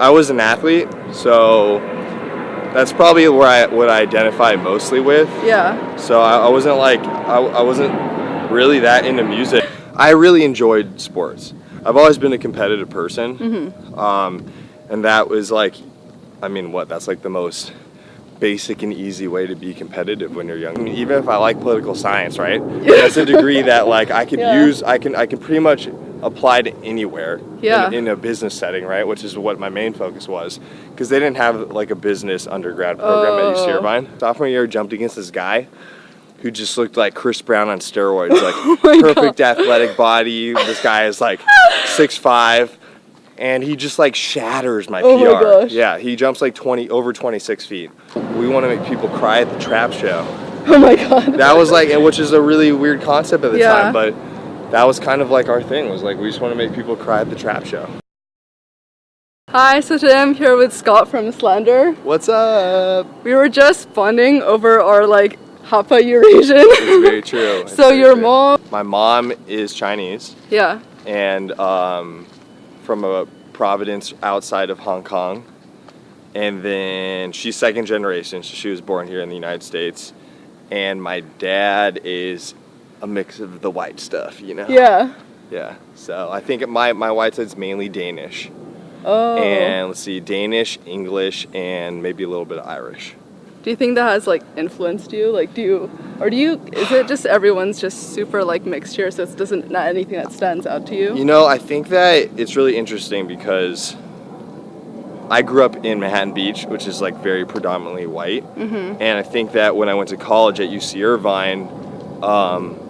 I was an athlete, so that's probably what I identify mostly with. Yeah. So I wasn't I wasn't really that into music. I really enjoyed sports. I've always been a competitive person. And that was that's like the most basic and easy way to be competitive when you're young. I mean, even if I like political science, right? That's a degree that I could use. I can pretty much apply to anywhere in a business setting, right? Which is what my main focus was, because they didn't have a business undergrad program at UC Irvine. Sophomore year, jumped against this guy who just looked like Chris Brown on steroids, perfect athletic body. This guy is 6'5". And he just shatters my PR. Oh my gosh. Yeah, he jumps over 26 feet. We want to make people cry at the trap show. Oh my god. That was which is a really weird concept at the time, but that was kind of our thing, was we just want to make people cry at the trap show. Hi, so today I'm here with Scott from Slander. What's up? We were just bonding over our hapa eurasian. It's very true. So your mom? My mom is Chinese. Yeah. And from a province outside of Hong Kong, and then she's second generation, so she was born here in the United States, and my dad is a mix of the white stuff, Yeah. Yeah, so I think my white side's mainly Danish. Oh. And let's see, Danish, English, and maybe a little bit of Irish. Do you think that has influenced you? Is it just everyone's just super mixture, so it not anything that stands out to you? I think that it's really interesting because I grew up in Manhattan Beach, which is very predominantly white. And I think that when I went to college at UC Irvine,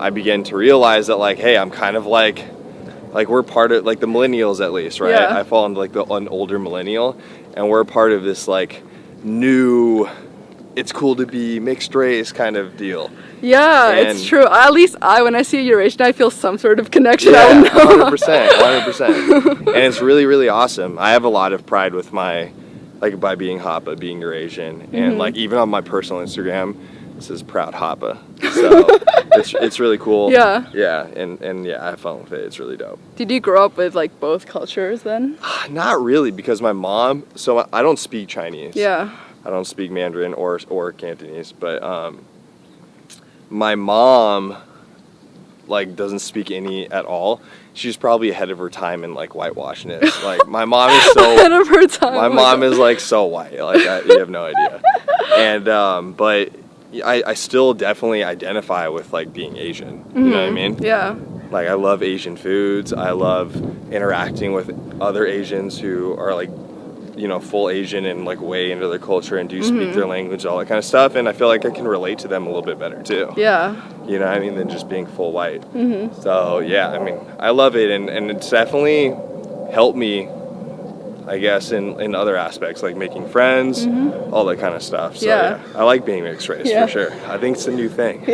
I began to realize that hey, I'm kind of we're part of the millennials, at least, right? Yeah. I fall into an older millennial, and we're part of this new, it's cool to be mixed race kind of deal. Yeah, And it's true. At least when I see a Eurasian, I feel some sort of connection. Yeah, I don't know. 100%. And it's really, really awesome. I have a lot of pride with my, by being hapa, being Eurasian. And even on my personal Instagram, it says proud hapa. So it's really cool. Yeah. Yeah, and I have fun with it. It's really dope. Did you grow up with both cultures then? Not really, because my mom, so I don't speak Chinese. Yeah. I don't speak Mandarin or Cantonese, but my mom doesn't speak any at all. She's probably ahead of her time in whitewashing it. My mom is so ahead of her time. My mom is so white. You have no idea. And but I still definitely identify with being Asian. You know what I mean? Yeah. I love Asian foods. I love interacting with other Asians who are full Asian and way into their culture and do speak their language, all that kind of stuff, and I feel I can relate to them a little bit better too. Yeah. You know what I mean, than just being full white. So yeah, I mean, I love it, and it's definitely helped me, I guess, in other aspects, making friends, all that kind of stuff. So yeah, I like being mixed race for sure. I think it's a new thing.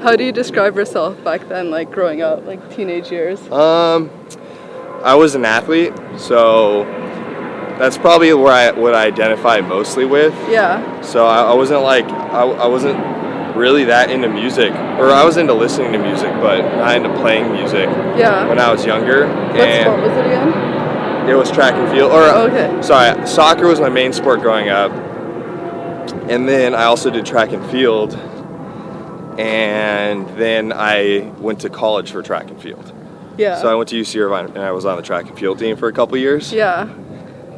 How do you describe yourself back then, growing up, teenage years? I was an athlete, so that's probably what I identify mostly with. Yeah. So I wasn't I wasn't really that into music, or I was into listening to music, but not into playing music. Yeah. When I was younger. What sport was it again? It was track and field. Sorry, soccer was my main sport growing up, and then I also did track and field, and then I went to college for track and field. Yeah. So I went to UC Irvine, and I was on the track and field team for a couple years. Yeah.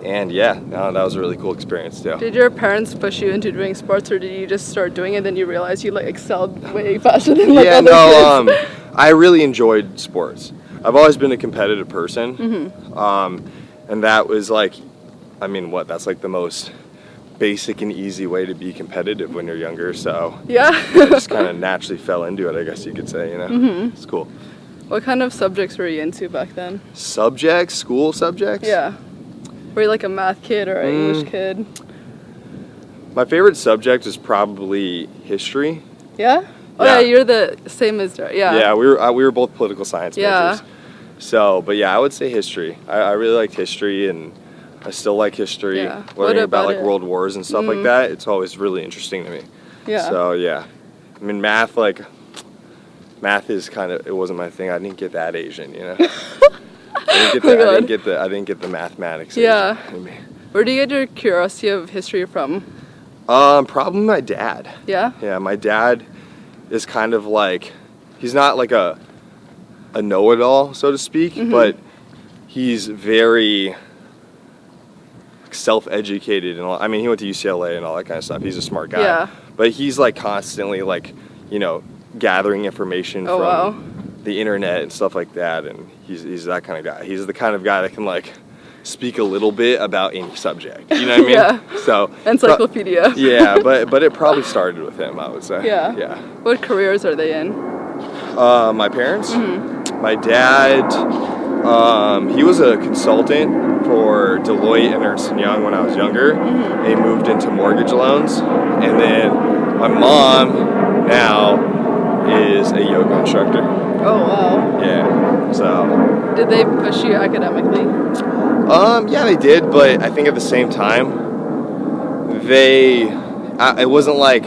And that was a really cool experience too. Did your parents push you into doing sports, or did you just start doing it and then you realized you excelled way faster than other kids? I really enjoyed sports. I've always been a competitive person. And that was that's the most basic and easy way to be competitive when you're younger. So yeah. I just kind of naturally fell into it, I guess you could say. It's cool. What kind of subjects were you into back then? Subjects? School subjects? Yeah. Were you a math kid or an English kid? My favorite subject is probably history. Yeah? Oh yeah, you're the same as her. Yeah. Yeah, we were both political science majors. So, but yeah, I would say history. I really liked history, and I still like history. Yeah. Learning about world wars and stuff like that. It's always really interesting to me. Yeah. So yeah, I mean math math is it wasn't my thing. I didn't get that Asian, It I didn't get the mathematics. Yeah. In me. Where do you get your curiosity of history from? Probably my dad. Yeah? Yeah, my dad is kind of like, he's not like a know-it-all, so to speak, but he's very self-educated and I mean, he went to UCLA and all that kind of stuff. He's a smart guy. Yeah. But he's like constantly like, you know, gathering information from the internet and stuff like that, and he's that kind of guy. He's the kind of guy that can like speak a little bit about any subject. You know what I mean? Yeah. So encyclopedia. Yeah, but it probably started with him, I would say. Yeah. Yeah. What careers are they in? My parents? My dad, he was a consultant for Deloitte and Ernst & Young when I was younger. He moved into mortgage loans. And then my mom now is a yoga instructor. Oh, wow. Yeah, so. Did they push you academically? Yeah, they did, but I think at the same time, it wasn't like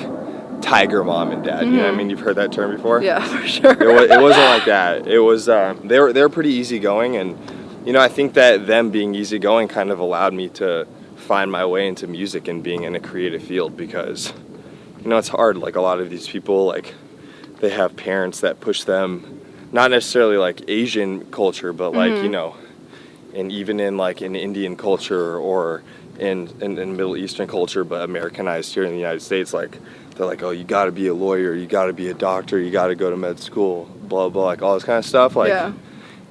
tiger mom and dad. You know what I mean? You've heard that term before? Yeah, for sure. It wasn't like that. It was, they were pretty easygoing, and, you know, I think that them being easygoing kind of allowed me to find my way into music and being in a creative field because, you know, it's hard. Like, a lot of these people, like, they have parents that push them, not necessarily like Asian culture, but like, you know, and even in like in Indian culture or in Middle Eastern culture, but Americanized here in the United States, like they're like, oh, you got to be a lawyer, you got to be a doctor, you got to go to med school, blah blah, like all this kind of stuff. Like,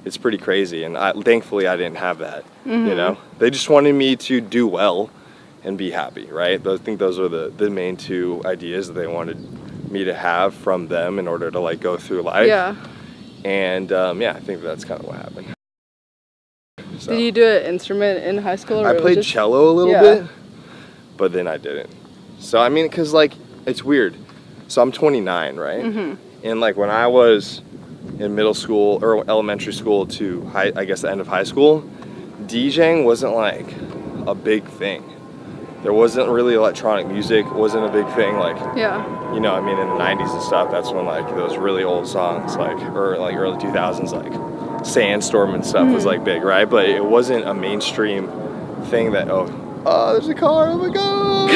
it's pretty crazy, and thankfully I didn't have that. You know, they just wanted me to do well and be happy, right? I think those are the main two ideas that they wanted me to have from them in order to like go through life. Yeah. And I think that's kind of what happened. So, did you do an instrument in high school? Or I played cello a little bit, but then I didn't. So I mean, cause like it's weird. So I'm 29, right? And like when I was in middle school or elementary school to I guess the end of high school, DJing wasn't like a big thing. There wasn't really electronic music, wasn't a big thing. Like, you know, I mean, in the 90s and stuff, that's when like those really old songs, like, or like early 2000s, like Sandstorm and stuff was like big, right? But it wasn't a mainstream thing that, oh, there's a car, oh my God.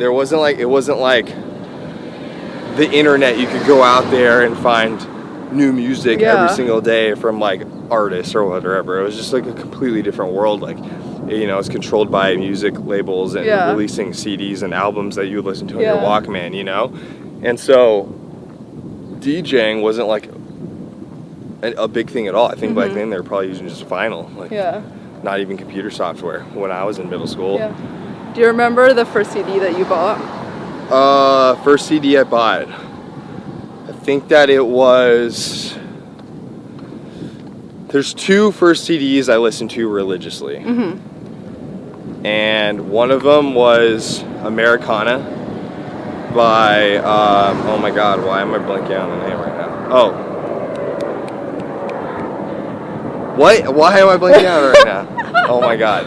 There wasn't like, it wasn't like the internet. You could go out there and find new music every single day from like artists or whatever. It was just like a completely different world. Like, you know, it's controlled by music labels and releasing CDs and albums that you would listen to on your Walkman, you know? And so DJing wasn't like a big thing at all. I think back then they were probably using just vinyl, like not even computer software when I was in middle school. Do you remember the first CD that you bought? First CD I bought, I think that it was, there's two first CDs I listened to religiously. And one of them was Americana by, oh my God, why am I blanking on the name right now? Oh. What? Why am I blanking on it right now? Oh my God.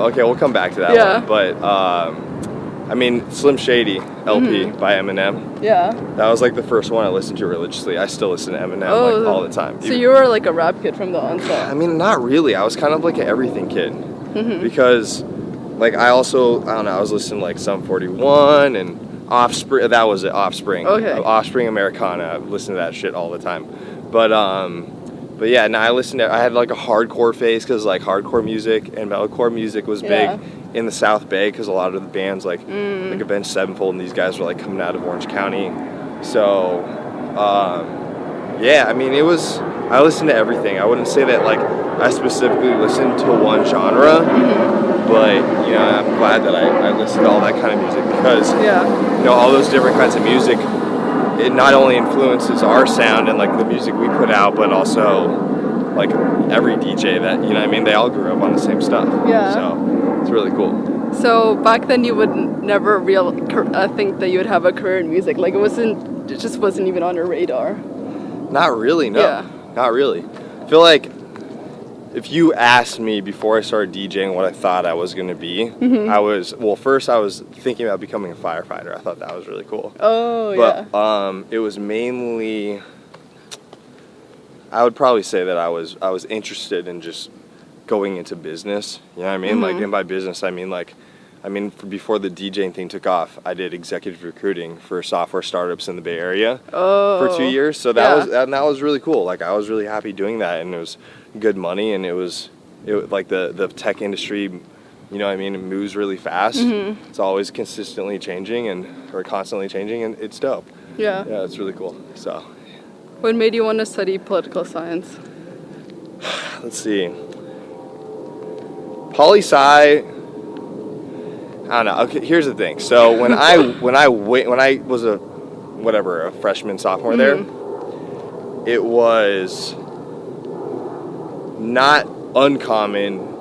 Okay, we'll come back to that one. But, I mean, Slim Shady LP by Eminem. That was like the first one I listened to religiously. I still listen to Eminem like all the time. So you were like a rap kid from the onset? I mean, not really. I was kind of like an everything kid. Because, like, I don't know, I was listening to like Sum 41 and Offspring. That was it, Offspring. Offspring Americana. I listened to that shit all the time. But yeah, no, I had like a hardcore phase because like hardcore music and metalcore music was big in the South Bay because a lot of the bands like Avenged Sevenfold and these guys were like coming out of Orange County. So, I mean, I listened to everything. I wouldn't say that like I specifically listened to one genre, but you know, I'm glad that I listened to all that kind of music because you know, all those different kinds of music, it not only influences our sound and like the music we put out, but also like every DJ that, you know what I mean, they all grew up on the same stuff. So it's really cool. So back then you would never think that you would have a career in music. Like it just wasn't even on your radar. Not really, no. Not really. I feel like if you asked me before I started DJing what I thought I was going to be, first I was thinking about becoming a firefighter. I thought that was really cool. But it was mainly, I would probably say that I was interested in just going into business. You know what I mean? Like, and by business, I mean before the DJing thing took off, I did executive recruiting for software startups in the Bay Area for 2 years. So that was really cool. Like, I was really happy doing that, and it was good money, and it was like the tech industry, you know what I mean, it moves really fast. It's always constantly changing or constantly changing, and it's dope. Yeah, it's really cool. So, what made you want to study political science? Let's see. Poli-sci, I don't know. Okay, here's the thing. So when I was a freshman, sophomore there, it was not uncommon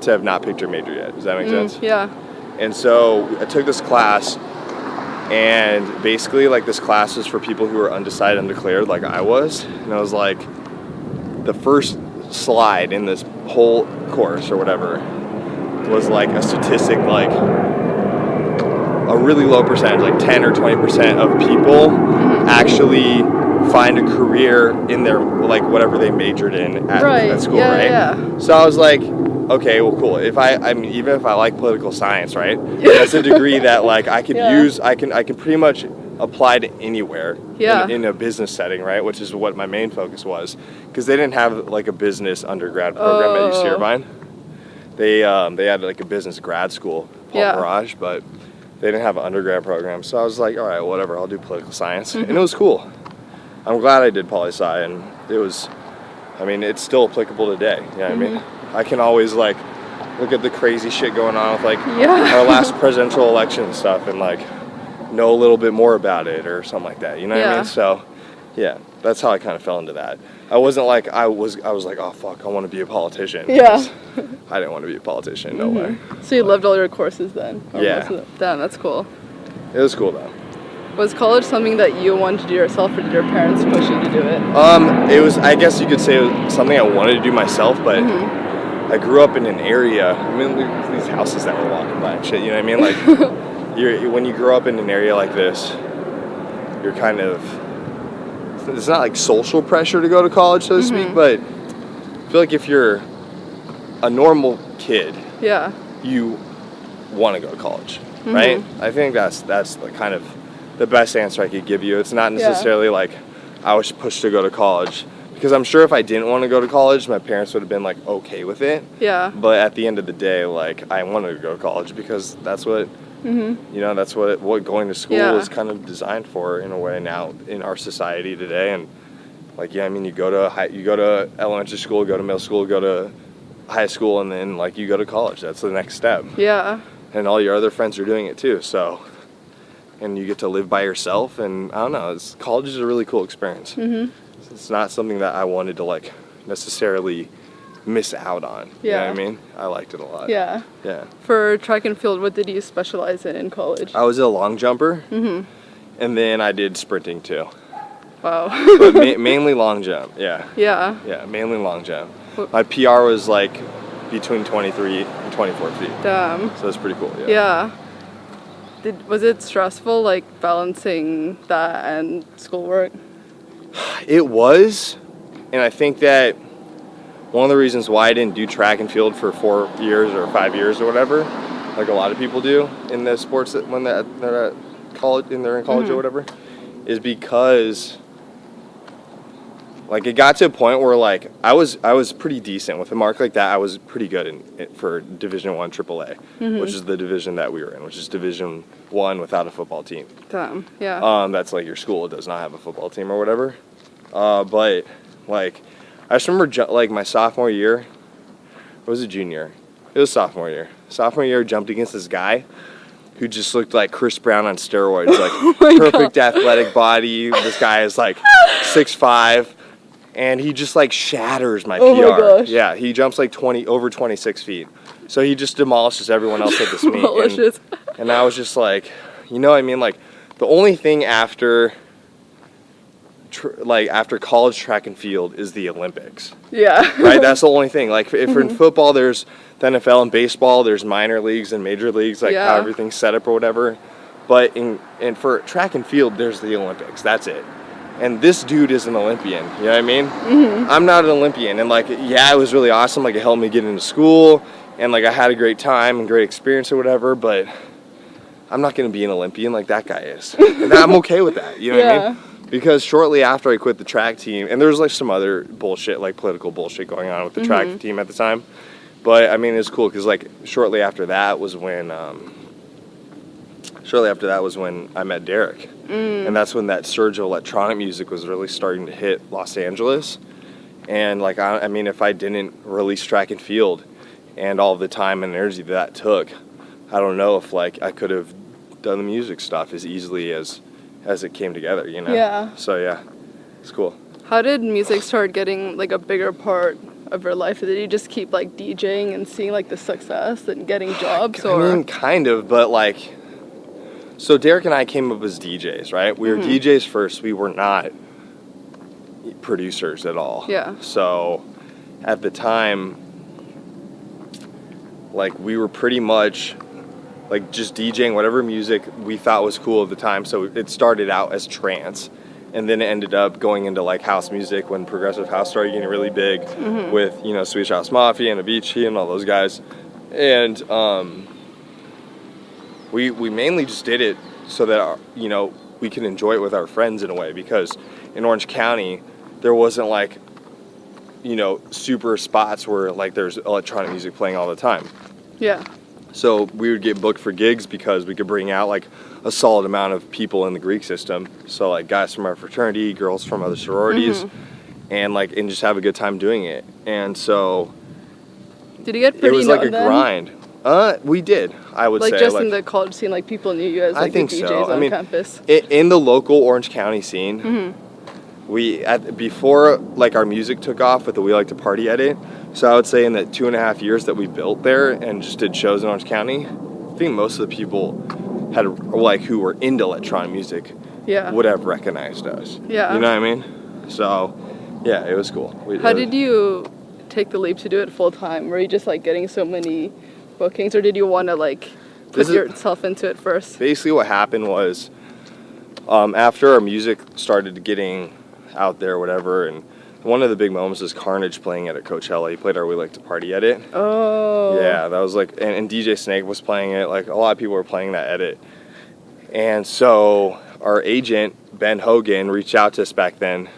to have not picked your major yet. Does that make sense? Yeah. And so I took this class, and basically, like, this class is for people who are undecided, undeclared, like I was. And I was like, the first slide in this whole course or whatever was like a statistic, like a really low percentage, like 10 or 20% of people actually find a career in their, like, whatever they majored in at school, right? Yeah. So I was like, okay, well, cool. Even if I like political science, right? That's a degree that, like, I could use. I can pretty much apply to anywhere in a business setting, right? Which is what my main focus was, because they didn't have like a business undergrad program at UC Irvine. They had like a business grad school, Paul Barrage, but they didn't have an undergrad program. So I was like, all right, whatever. I'll do political science, and it was cool. I'm glad I did poli-sci, and it was. I mean, it's still applicable today. You know what I mean? I can always, like, look at the crazy shit going on with, like, our last presidential election and stuff, and, like, know a little bit more about it or something like that. You know what I mean? So, yeah, that's how I kind of fell into that. I wasn't like, I was like, oh, fuck, I want to be a politician. Yeah. I didn't want to be a politician, no way. So you loved all your courses then? Damn, that's cool. It was cool, though. Was college something that you wanted to do yourself, or did your parents push you to do it? It was, I guess you could say, it was something I wanted to do myself, but I grew up in an area, I mean, these houses that were walking by and shit, you know what I mean? Like, when you grow up in an area like this, you're kind of, it's not like social pressure to go to college, so to speak, but I feel like if you're a normal kid, you want to go to college, right? I think that's the kind of the best answer I could give you. It's not necessarily like I was pushed to go to college, because I'm sure if I didn't want to go to college, my parents would have been like okay with it. Yeah. But at the end of the day, like, I wanted to go to college because that's what you know, that's what going to school is kind of designed for in a way now in our society today. And like, I mean, you go to elementary school, go to middle school, go to high school, and then like you go to college. That's the next step. Yeah. And all your other friends are doing it too. So. And you get to live by yourself, and I don't know, college is a really cool experience. It's not something that I wanted to, like, necessarily miss out on. You know what I mean? I liked it a lot. Yeah. For track and field, what did you specialize in college? I was a long jumper, and then I did sprinting too. But mainly long jump, Yeah, mainly long jump. My PR was, like, between 23 and 24 feet. Damn. So it's pretty cool, Yeah. Was it stressful, like, balancing that and schoolwork? It was, and I think that one of the reasons why I didn't do track and field for 4 years or 5 years or whatever, like a lot of people do in the sports that when they're at college, and they're in college or whatever, is because, like, it got to a point where, like, I was pretty decent with a mark like that. I was pretty good for Division I AAA, which is the division that we were in, which is Division I without a football team. Damn, yeah. That's like your school does not have a football team or whatever. But like, I just remember like my sophomore year, or was it junior? It was sophomore year. Sophomore year, jumped against this guy who just looked like Chris Brown on steroids, like perfect athletic body. This guy is like 6'5". And he just, like, shatters my PR. Oh, my gosh. Yeah, he jumps, like, over 26 feet. So he just demolishes everyone else at this meet. And I was just like, you know what I mean? Like, the only thing after college track and field is the Olympics. Yeah. Right? That's the only thing. Like, if in football, there's the NFL, and baseball, there's minor leagues and major leagues, like, how everything's set up or whatever. But for track and field, there's the Olympics. That's it. and this dude is an Olympian, you know what I mean? I'm not an Olympian, and like, yeah, it was really awesome, like it helped me get into school, and like I had a great time and great experience or whatever, but I'm not going to be an Olympian like that guy is. And I'm okay with that, you know what I mean? Because shortly after I quit the track team, and there was like some other bullshit, like political bullshit going on with the track team at the time, but I mean, it's cool because like shortly after that was when I met Derek. And that's when that surge of electronic music was really starting to hit Los Angeles. And like, I mean, if I didn't release track and field and all the time and energy that took, I don't know if like I could have done the music stuff as easily as it came together, you know? Yeah. So yeah, it's cool. How did music start getting like a bigger part of your life? Did you just keep like DJing and seeing like the success and getting jobs? Or? I mean, kind of, but like, so Derek and I came up as DJs, right? We were DJs first. We were not producers at all. Yeah. So at the time, like we were pretty much like just DJing whatever music we thought was cool at the time. So it started out as trance, and then it ended up going into like house music when progressive house started getting really big with, you know, Swedish House Mafia and Avicii and all those guys. And we mainly just did it so that, you know, we can enjoy it with our friends in a way, because in Orange County, there wasn't like, you know, super spots where like there's electronic music playing all the time. Yeah. So we would get booked for gigs because we could bring out like a solid amount of people in the Greek system. So like guys from our fraternity, girls from other sororities, and just have a good time doing it. And so did you get pretty it was like a then? grind. We did, I would say. Like just in the college scene, like people knew you as like I think the DJs so. on campus. In the local Orange County scene, before like our music took off with the We Like to Party edit, so I would say in the 2.5 years that we built there and just did shows in Orange County, I think most of the people had like who were into electronic music would have recognized us. Yeah. You know what I mean? So yeah, it was cool. How did you take the leap to do it full time? Were you just like getting so many bookings, or did you want to like put yourself into it first? Basically what happened was after our music started getting out there, whatever, and one of the big moments was Carnage playing it at Coachella. He played our We Like to Party edit. Oh. Yeah, that was like, and DJ Snake was playing it. Like a lot of people were playing that edit. And so our agent, Ben Hogan, reached out to us back then.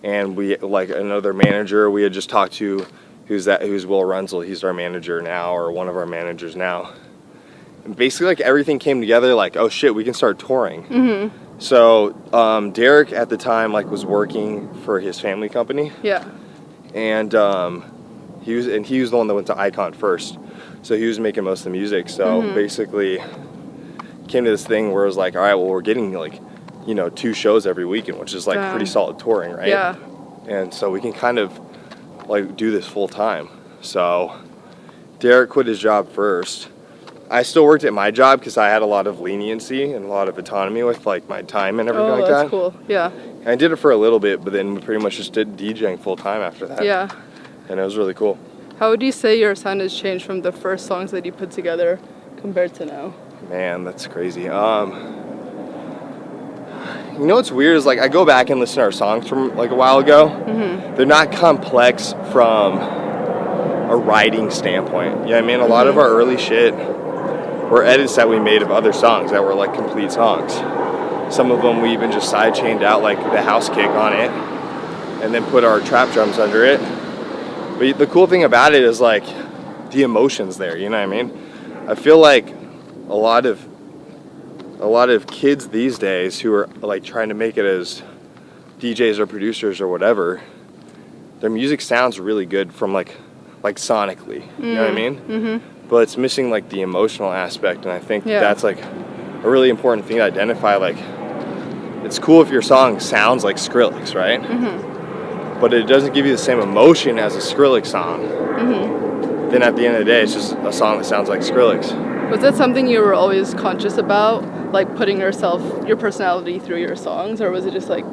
And we, like another manager we had just talked to, who's Will Runzel. He's our manager now, or one of our managers now. And basically like everything came together like, oh shit, we can start touring. So Derek at the time like was working for his family company. Yeah. And he was the one that went to Icon first. So he was making most of the music. So basically came to this thing where it was like, all right, well, we're getting like, you know, 2 shows every weekend, which is like pretty solid touring, right? Yeah. And so we can kind of like do this full time. So Derek quit his job first. I still worked at my job because I had a lot of leniency and a lot of autonomy with like my time and everything like that. Oh, that's cool. Yeah. And I did it for a little bit, but then we pretty much just did DJing full time after that. Yeah. And it was really cool. How would you say your sound has changed from the first songs that you put together compared to now? Man, that's crazy. You know what's weird is like I go back and listen to our songs from like a while ago. They're not complex from a writing standpoint. You know what I mean? A lot of our early shit were edits that we made of other songs that were like complete songs. Some of them we even just sidechained out like the house kick on it and then put our trap drums under it. But the cool thing about it is like the emotion's there, you know what I mean? I feel like a lot of kids these days who are like trying to make it as DJs or producers or whatever, their music sounds really good from like sonically, you know what I mean? But it's missing like the emotional aspect, and I think that's like a really important thing to identify. Like, it's cool if your song sounds like Skrillex, right? But it doesn't give you the same emotion as a Skrillex song. Then at the end of the day, it's just a song that sounds like Skrillex. Was that something you were always conscious about, like putting your personality through your songs, or was it just like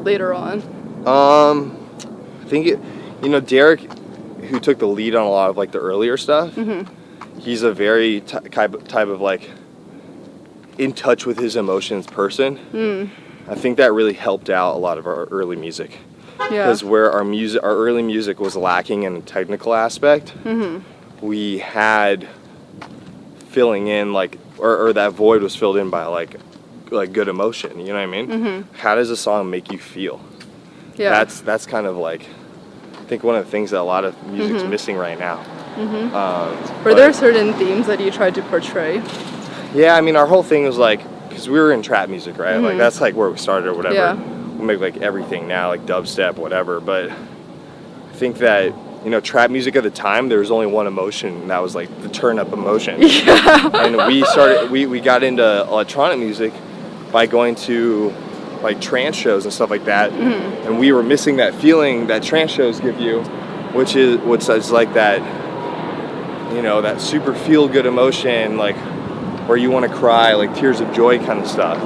later on? I think Derek, who took the lead on a lot of like the earlier stuff, he's a very type of like in touch with his emotions person. I think that really helped out a lot of our early music. Yeah. Because where our early music was lacking in a technical aspect, we had filling in like, or that void was filled in by like good emotion. You know what I mean? How does a song make you feel? Yeah. That's kind of like, I think one of the things that a lot of music's missing right now. Were there certain themes that you tried to portray? Yeah, I mean, our whole thing was like, because we were in trap music, right? Like that's like where we started or whatever. Yeah. We make like everything now, like dubstep, whatever. But I think that, you know, trap music at the time, there was only one emotion, and that was like the turn up emotion. Yeah. And we got into electronic music by going to like trance shows and stuff like that. And we were missing that feeling that trance shows give you, which is like that, you know, that super feel good emotion, like where you want to cry, like tears of joy kind of stuff.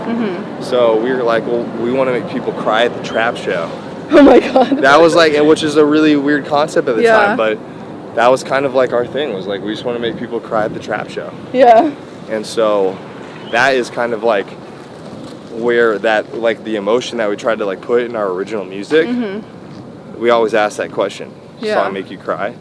So we were like, well, we want to make people cry at the trap show. Oh my god. That was like, which is a really weird concept at the time, but that was kind of like our thing, was like, we just want to make people cry at the trap show. Yeah. And so that is kind of like where that, like the emotion that we tried to like put in our original music, we always ask that question. Does song make you cry?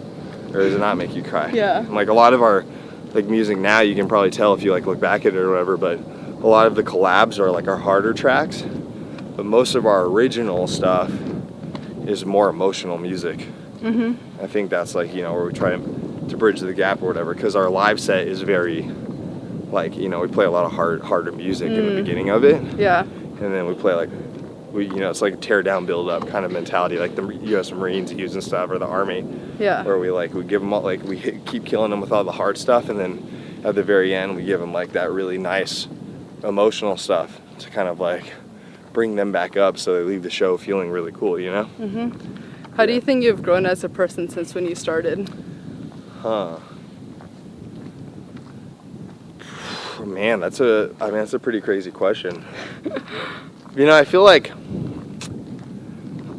Or does it not make you cry? Yeah. And like a lot of our like music now, you can probably tell if you like look back at it or whatever, but a lot of the collabs are like our harder tracks, but most of our original stuff is more emotional music. I think that's like, you know, where we try to bridge the gap or whatever, because our live set is very like, you know, we play a lot of harder music in the beginning of it. Yeah. And then we play like, you know, it's like a tear down, build up kind of mentality, like the U.S. Marines use and stuff, or the Army. Yeah. Where we give them all, like, keep killing them with all the hard stuff, and then at the very end we give them like that really nice emotional stuff to kind of like bring them back up, so they leave the show feeling really cool, you know? How do you think you've grown as a person since when you started? Man, that's a pretty crazy question. You know, I feel like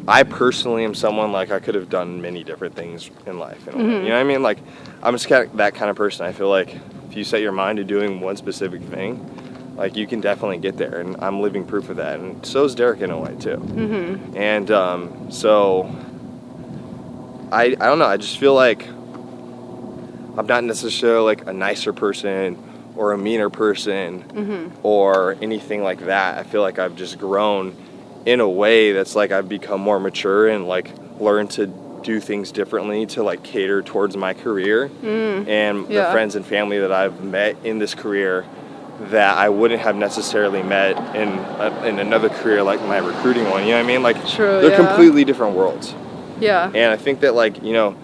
I personally am someone, like, I could have done many different things in life. You know what I mean? Like, I'm just that kind of person. I feel like if you set your mind to doing one specific thing, like, you can definitely get there. And I'm living proof of that. And so is Derek in a way, too. And so, I don't know. I just feel like I'm not necessarily, like, a nicer person or a meaner person or anything like that. I feel like I've just grown in a way that's like I've become more mature and like learned to do things differently to like cater towards my career and the friends and family that I've met in this career that I wouldn't have necessarily met in another career like my recruiting one. You know what I mean? Like, they're completely different worlds. Yeah. And I think that, like, you know,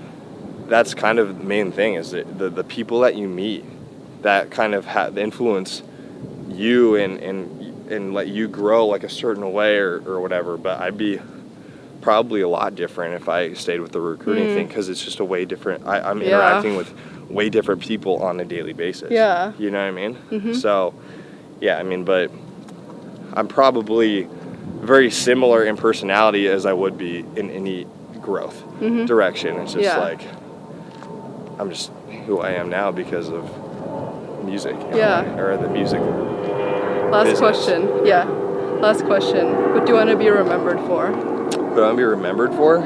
that's kind of the main thing, is that the people that you meet that kind of influence you and let you grow like a certain way or whatever. But I'd be probably a lot different if I stayed with the recruiting thing, because it's just a way different. I'm interacting with way different people on a daily basis. Yeah. You know what I mean? So, yeah, I mean, but I'm probably very similar in personality as I would be in any growth direction. It's just like, I'm just who I am now because of music. Or the music. Last question. Yeah. Last question. What do you want to be remembered for? What do I want to be remembered for?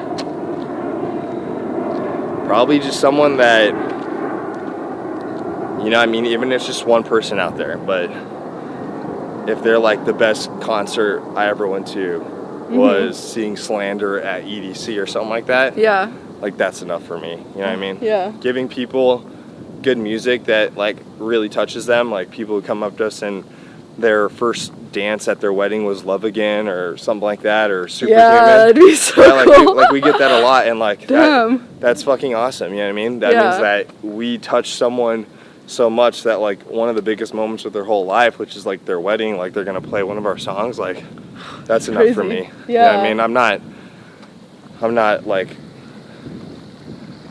Probably just someone that, you know, I mean, even if it's just one person out there, but if they're like the best concert I ever went to was seeing Slander at EDC or something like that. Yeah. Like, that's enough for me. You know what I mean? Yeah. Giving people good music that like really touches them, like people who come up to us and their first dance at their wedding was Love Again or something like that, or Superhuman. Yeah, that'd be so cool. Like we get that a lot, and like that's fucking awesome. You know what I mean? That means that we touch someone so much that like one of the biggest moments of their whole life, which is like their wedding, like they're gonna play one of our songs. Like, that's enough for me. Yeah. You know what I mean? I'm not like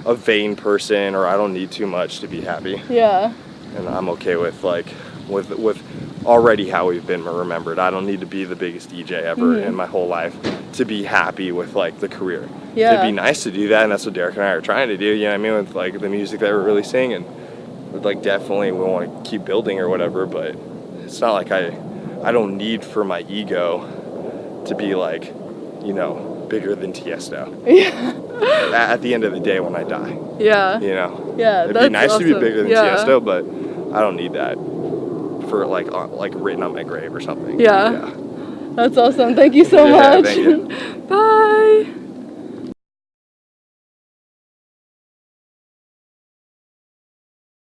a vain person, or I don't need too much to be happy. Yeah. And I'm okay with like with already how we've been remembered. I don't need to be the biggest DJ ever in my whole life to be happy with like the career. Yeah. It'd be nice to do that, and that's what Derek and I are trying to do, you know what I mean, with like the music that we're releasing, and like definitely we want to keep building or whatever, but it's not like I don't need for my ego to be like, you know, bigger than Tiesto. Yeah. At the end of the day when I die. Yeah. You know? Yeah, It'd that's be nice to be awesome. bigger than Yeah. Tiesto, but I don't need that for like written on my grave or something. Yeah. That's awesome. Thank you so Yeah, much. thank you. Bye.